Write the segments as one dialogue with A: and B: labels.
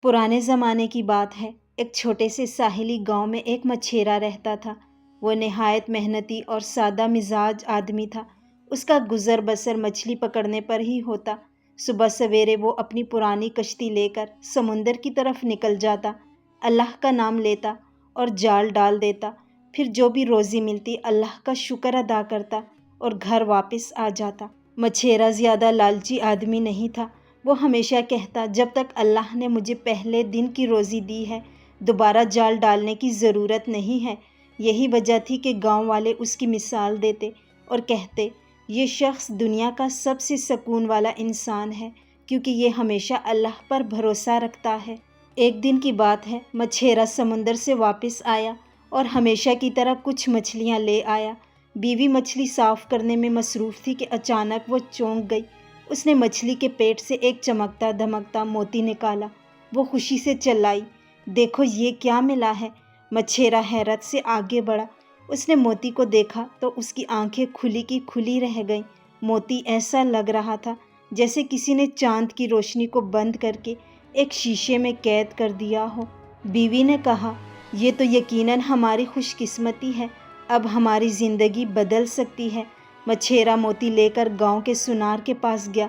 A: पुराने ज़माने की बात है। एक छोटे से साहिली गांव में एक मछेरा रहता था। वो नहायत मेहनती और सादा मिजाज आदमी था। उसका गुजर बसर मछली पकड़ने पर ही होता। सुबह सवेरे वो अपनी पुरानी कश्ती लेकर समुंदर की तरफ निकल जाता, अल्लाह का नाम लेता और जाल डाल देता। फिर जो भी रोज़ी मिलती अल्लाह का शुक्र अदा करता और घर वापस आ जाता। मछेरा ज़्यादा लालची आदमी नहीं था। वो हमेशा कहता, जब तक अल्लाह ने मुझे पहले दिन की रोज़ी दी है दोबारा जाल डालने की ज़रूरत नहीं है। यही वजह थी कि गांव वाले उसकी मिसाल देते और कहते, ये शख्स दुनिया का सबसे सुकून वाला इंसान है, क्योंकि ये हमेशा अल्लाह पर भरोसा रखता है। एक दिन की बात है, मछेरा समुंदर से वापस आया और हमेशा की तरह कुछ मछलियाँ ले आया। बीवी मछली साफ़ करने में मसरूफ़ थी कि अचानक वो चौंक गई। उसने मछली के पेट से एक चमकता धमकता मोती निकाला। वो खुशी से चिल्लाई, देखो ये क्या मिला है। मछेरा हैरत से आगे बढ़ा। उसने मोती को देखा तो उसकी आंखें खुली की खुली रह गईं। मोती ऐसा लग रहा था जैसे किसी ने चांद की रोशनी को बंद करके एक शीशे में कैद कर दिया हो। बीवी ने कहा, ये तो यकीनन हमारी खुशकिस्मती है, अब हमारी ज़िंदगी बदल सकती है। मछेरा मोती लेकर गांव के सुनार के पास गया।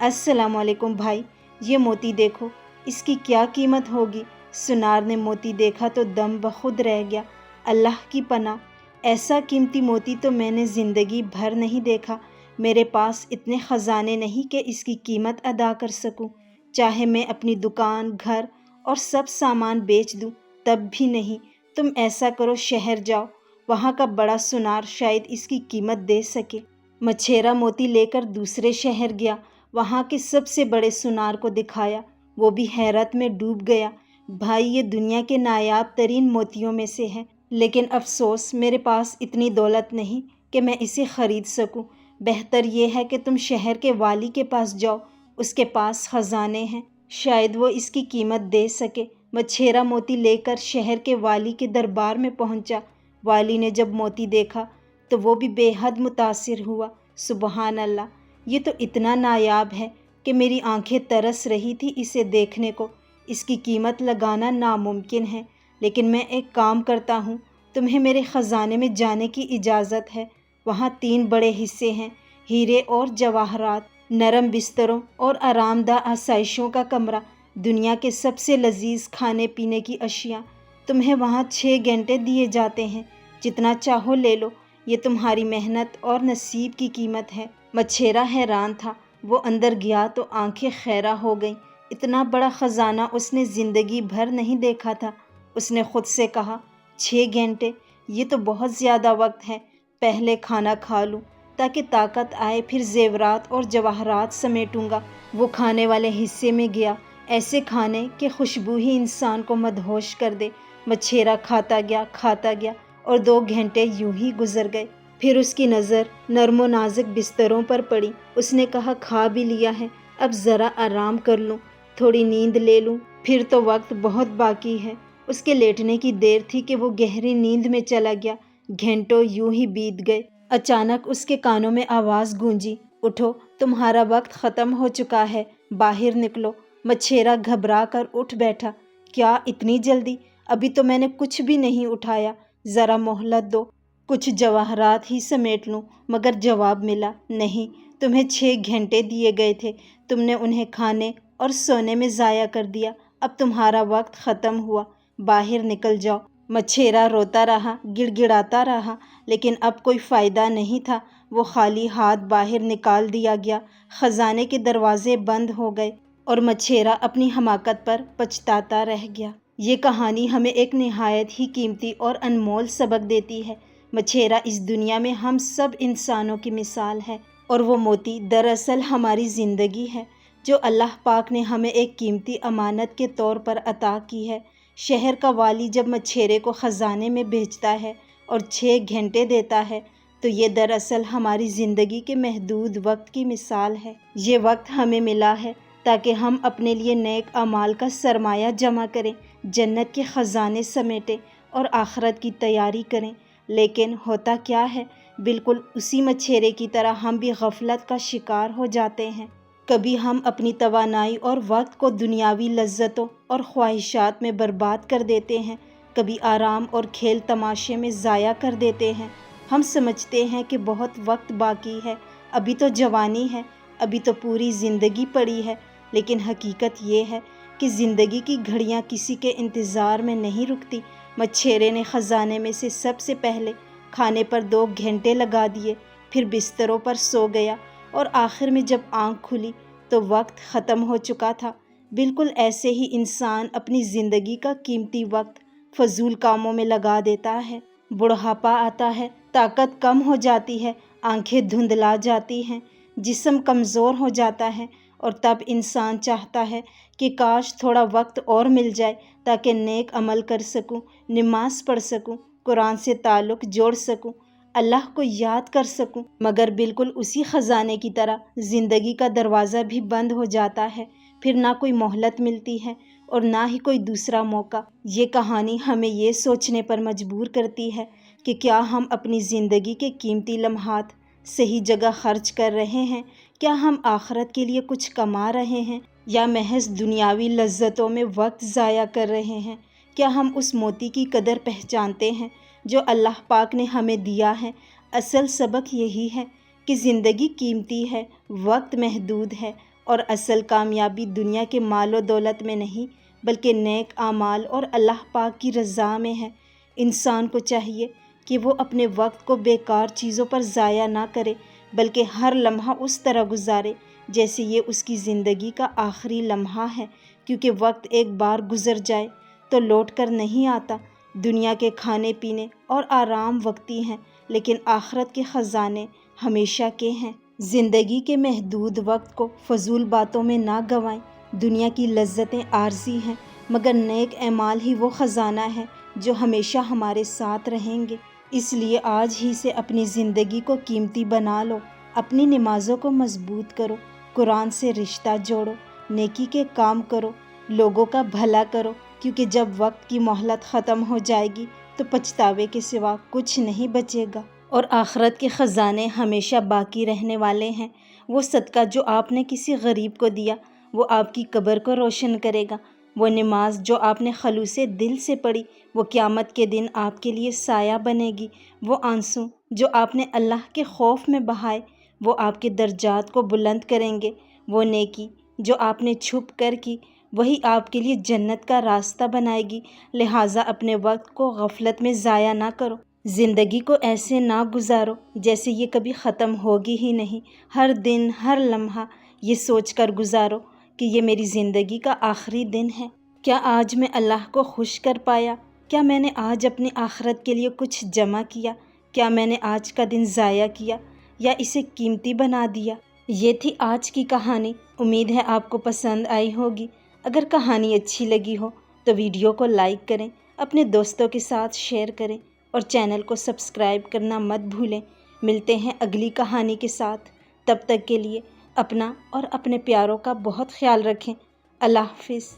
A: अस्सलाम वालेकुम भाई, ये मोती देखो, इसकी क्या कीमत होगी। सुनार ने मोती देखा तो दम बखुद रह गया। अल्लाह की पनाह, ऐसा कीमती मोती तो मैंने ज़िंदगी भर नहीं देखा। मेरे पास इतने ख़जाने नहीं कि इसकी कीमत अदा कर सकूं। चाहे मैं अपनी दुकान, घर और सब सामान बेच दूं, तब भी नहीं। तुम ऐसा करो, शहर जाओ, वहाँ का बड़ा सुनार शायद इसकी कीमत दे सके। मछेरा मोती लेकर दूसरे शहर गया। वहाँ के सबसे बड़े सुनार को दिखाया। वो भी हैरत में डूब गया। भाई, ये दुनिया के नायाब तरीन मोतियों में से है, लेकिन अफसोस मेरे पास इतनी दौलत नहीं कि मैं इसे ख़रीद सकूं। बेहतर ये है कि तुम शहर के वाली के पास जाओ, उसके पास ख़जाने हैं, शायद वो इसकी कीमत दे सके। मछेरा मोती लेकर शहर के वाली के दरबार में पहुंचा। वाली ने जब मोती देखा तो वो भी बेहद मुतासिर हुआ। सुबहान अल्लाह, ये तो इतना नायाब है कि मेरी आंखें तरस रही थी इसे देखने को। इसकी कीमत लगाना नामुमकिन है, लेकिन मैं एक काम करता हूँ, तुम्हें मेरे ख़जाने में जाने की इजाज़त है। वहाँ 3 बड़े हिस्से हैं, हीरे और जवाहरात, नरम बिस्तरों और आरामदा आसाइशों का कमरा, दुनिया के सबसे लजीज खाने पीने की अशिया। तुम्हें वहाँ 6 घंटे दिए जाते हैं, जितना चाहो ले लो। ये तुम्हारी मेहनत और नसीब की कीमत है। मछेरा हैरान था। वो अंदर गया तो आंखें खैरा हो गईं। इतना बड़ा ख़जाना उसने ज़िंदगी भर नहीं देखा था। उसने खुद से कहा, 6 घंटे, ये तो बहुत ज़्यादा वक्त है। पहले खाना खा लूँ ताकि ताकत आए, फिर जेवरात और जवाहरात समेटूंगा। वो खाने वाले हिस्से में गया। ऐसे खाने कि खुशबू ही इंसान को मदहोश कर दे। मछेरा खाता गया और 2 घंटे यूं ही गुजर गए। फिर उसकी नज़र नरमो नाजुक बिस्तरों पर पड़ी। उसने कहा, खा भी लिया है, अब ज़रा आराम कर लूँ, थोड़ी नींद ले लूँ, फिर तो वक्त बहुत बाकी है। उसके लेटने की देर थी कि वो गहरी नींद में चला गया। घंटों यूं ही बीत गए। अचानक उसके कानों में आवाज़ गूंजी, उठो, तुम्हारा वक्त ख़त्म हो चुका है, बाहर निकलो। मछेरा घबरा कर उठ बैठा। क्या इतनी जल्दी? अभी तो मैंने कुछ भी नहीं उठाया, ज़रा मोहलत दो, कुछ जवाहरात ही समेट लूँ। मगर जवाब मिला, नहीं, तुम्हें 6 घंटे दिए गए थे, तुमने उन्हें खाने और सोने में ज़ाया कर दिया। अब तुम्हारा वक्त ख़त्म हुआ, बाहर निकल जाओ। मछेरा रोता रहा, गिड़गिड़ाता रहा, लेकिन अब कोई फ़ायदा नहीं था। वो खाली हाथ बाहर निकाल दिया गया। ख़जाने के दरवाजे बंद हो गए और मछेरा अपनी हमाकत पर पछताता रह गया। ये कहानी हमें एक निहायत ही कीमती और अनमोल सबक देती है। मछेरा इस दुनिया में हम सब इंसानों की मिसाल है, और वो मोती दरअसल हमारी ज़िंदगी है, जो अल्लाह पाक ने हमें एक कीमती अमानत के तौर पर अता की है। शहर का वाली जब मछेरे को ख़जाने में भेजता है और 6 घंटे देता है, तो ये दरअसल हमारी ज़िंदगी के महदूद वक्त की मिसाल है। ये वक्त हमें मिला है ताकि हम अपने लिए नेक अमाल का सरमाया जमा करें, जन्नत के ख़जाने समेटें और आखिरत की तैयारी करें। लेकिन होता क्या है, बिल्कुल उसी मछेरे की तरह हम भी गफलत का शिकार हो जाते हैं। کبھی ہم اپنی توانائی اور وقت کو دنیاوی لذتوں اور خواہشات میں برباد کر دیتے ہیں، کبھی آرام اور کھیل تماشے میں ضائع کر دیتے ہیں۔ ہم سمجھتے ہیں کہ بہت وقت باقی ہے، ابھی تو جوانی ہے، ابھی تو پوری زندگی پڑی ہے، لیکن حقیقت یہ ہے کہ زندگی کی گھڑیاں کسی کے انتظار میں نہیں رکتی۔ مچھیرے نے خزانے میں سے سب سے پہلے کھانے پر 2 گھنٹے لگا دیے، پھر بستروں پر سو گیا، اور آخر میں جب آنکھ کھلی تو وقت ختم ہو چکا تھا۔ بالکل ایسے ہی انسان اپنی زندگی کا قیمتی وقت فضول کاموں میں لگا دیتا ہے۔ بڑھاپا آتا ہے، طاقت کم ہو جاتی ہے، آنکھیں دھندلا جاتی ہیں، جسم کمزور ہو جاتا ہے، اور تب انسان چاہتا ہے کہ کاش تھوڑا وقت اور مل جائے تاکہ نیک عمل کر سکوں، نماز پڑھ سکوں، قرآن سے تعلق جوڑ سکوں، اللہ کو یاد کر سکوں۔ مگر بالکل اسی خزانے کی طرح زندگی کا دروازہ بھی بند ہو جاتا ہے، پھر نہ کوئی مہلت ملتی ہے اور نہ ہی کوئی دوسرا موقع۔ یہ کہانی ہمیں یہ سوچنے پر مجبور کرتی ہے کہ کیا ہم اپنی زندگی کے قیمتی لمحات صحیح جگہ خرچ کر رہے ہیں؟ کیا ہم آخرت کے لیے کچھ کما رہے ہیں یا محض دنیاوی لذتوں میں وقت ضائع کر رہے ہیں؟ کیا ہم اس موتی کی قدر پہچانتے ہیں جو اللہ پاک نے ہمیں دیا ہے؟ اصل سبق یہی ہے کہ زندگی قیمتی ہے، وقت محدود ہے، اور اصل کامیابی دنیا کے مال و دولت میں نہیں بلکہ نیک اعمال اور اللہ پاک کی رضا میں ہے۔ انسان کو چاہیے کہ وہ اپنے وقت کو بیکار چیزوں پر ضائع نہ کرے، بلکہ ہر لمحہ اس طرح گزارے جیسے یہ اس کی زندگی کا آخری لمحہ ہے، کیونکہ وقت ایک بار گزر جائے تو لوٹ کر نہیں آتا۔ دنیا کے کھانے پینے اور آرام وقتی ہیں، لیکن آخرت کے خزانے ہمیشہ کے ہیں۔ زندگی کے محدود وقت کو فضول باتوں میں نہ گنوائیں۔ دنیا کی لذتیں عارضی ہیں، مگر نیک اعمال ہی وہ خزانہ ہے جو ہمیشہ ہمارے ساتھ رہیں گے۔ اس لیے آج ہی سے اپنی زندگی کو قیمتی بنا لو، اپنی نمازوں کو مضبوط کرو، قرآن سے رشتہ جوڑو، نیکی کے کام کرو، لوگوں کا بھلا کرو، کیونکہ جب وقت کی مہلت ختم ہو جائے گی تو پچھتاوے کے سوا کچھ نہیں بچے گا۔ اور آخرت کے خزانے ہمیشہ باقی رہنے والے ہیں۔ وہ صدقہ جو آپ نے کسی غریب کو دیا وہ آپ کی قبر کو روشن کرے گا۔ وہ نماز جو آپ نے خلوص دل سے پڑھی وہ قیامت کے دن آپ کے لیے سایہ بنے گی۔ وہ آنسو جو آپ نے اللہ کے خوف میں بہائے وہ آپ کے درجات کو بلند کریں گے۔ وہ نیکی جو آپ نے چھپ کر کی وہی آپ کے لیے جنت کا راستہ بنائے گی۔ لہٰذا اپنے وقت کو غفلت میں ضائع نہ کرو۔ زندگی کو ایسے نہ گزارو جیسے یہ کبھی ختم ہوگی ہی نہیں۔ ہر دن، ہر لمحہ یہ سوچ کر گزارو کہ یہ میری زندگی کا آخری دن ہے۔ کیا آج میں اللہ کو خوش کر پایا؟ کیا میں نے آج اپنی آخرت کے لیے کچھ جمع کیا؟ کیا میں نے آج کا دن ضائع کیا یا اسے قیمتی بنا دیا؟ یہ تھی آج کی کہانی۔ امید ہے آپ کو پسند آئی ہوگی۔ اگر کہانی اچھی لگی ہو تو ویڈیو کو لائک کریں، اپنے دوستوں کے ساتھ شیئر کریں اور چینل کو سبسکرائب کرنا مت بھولیں۔ ملتے ہیں اگلی کہانی کے ساتھ، تب تک کے لیے اپنا اور اپنے پیاروں کا بہت خیال رکھیں۔ اللہ حافظ۔